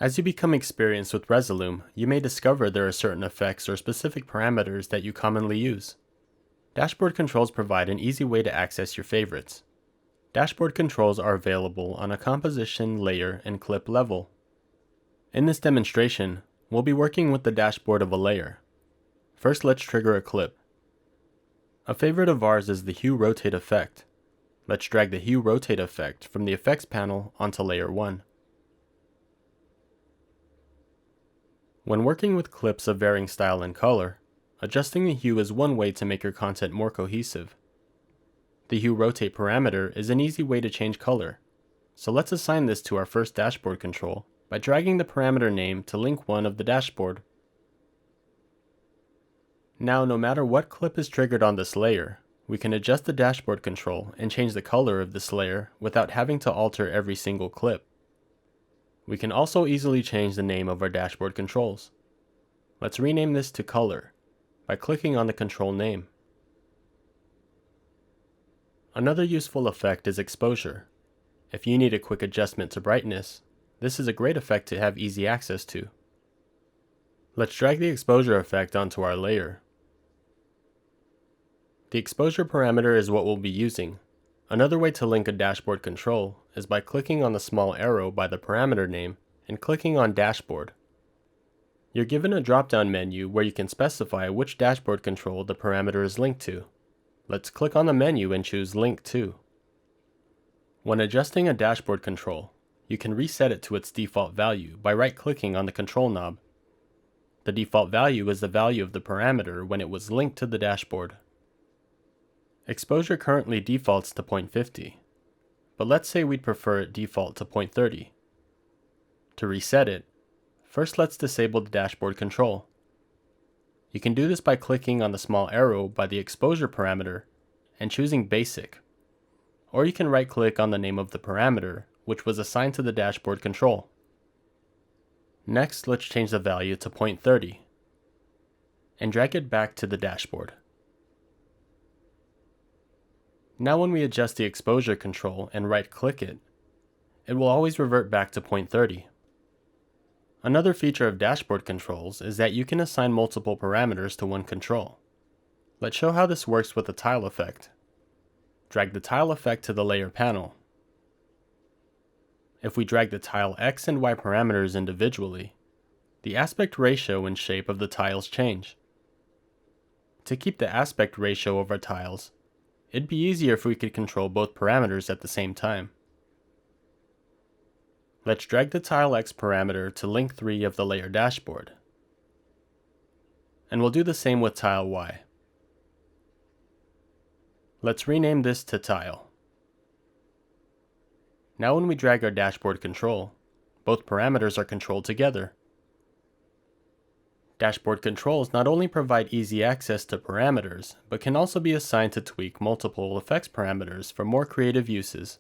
As you become experienced with Resolume, you may discover there are certain effects or specific parameters that you commonly use. Dashboard controls provide an easy way to access your favorites. Dashboard controls are available on a composition, layer, and clip level. In this demonstration, we'll be working with the dashboard of a layer. First, let's trigger a clip. A favorite of ours is the Hue Rotate effect. Let's drag the Hue Rotate effect from the Effects panel onto Layer 1. When working with clips of varying style and color, adjusting the hue is one way to make your content more cohesive. The Hue Rotate parameter is an easy way to change color, so let's assign this to our first dashboard control by dragging the parameter name to link 1 of the dashboard. Now, no matter what clip is triggered on this layer, we can adjust the dashboard control and change the color of this layer without having to alter every single clip. We can also easily change the name of our dashboard controls. Let's rename this to Color by clicking on the control name. Another useful effect is Exposure. If you need a quick adjustment to brightness, this is a great effect to have easy access to. Let's drag the exposure effect onto our layer. The exposure parameter is what we'll be using. Another way to link a dashboard control is by clicking on the small arrow by the parameter name and clicking on Dashboard. You're given a drop-down menu where you can specify which dashboard control the parameter is linked to. Let's click on the menu and choose Link To. When adjusting a dashboard control, you can reset it to its default value by right-clicking on the control knob. The default value is the value of the parameter when it was linked to the dashboard. Exposure currently defaults to 0.50, but let's say we'd prefer it default to 0.30. To reset it, first let's disable the dashboard control. You can do this by clicking on the small arrow by the exposure parameter and choosing Basic, or you can right-click on the name of the parameter which was assigned to the dashboard control. Next, let's change the value to 0.30 and drag it back to the dashboard. Now when we adjust the exposure control and right-click it, it will always revert back to 0.30. Another feature of dashboard controls is that you can assign multiple parameters to one control. Let's show how this works with the tile effect. Drag the tile effect to the layer panel. If we drag the tile X and Y parameters individually, the aspect ratio and shape of the tiles change. To keep the aspect ratio of our tiles, it'd be easier if we could control both parameters at the same time. Let's drag the tile X parameter to link 3 of the layer dashboard. And we'll do the same with tile Y. Let's rename this to Tile. Now when we drag our dashboard control, both parameters are controlled together. Dashboard controls not only provide easy access to parameters, but can also be assigned to tweak multiple effects parameters for more creative uses.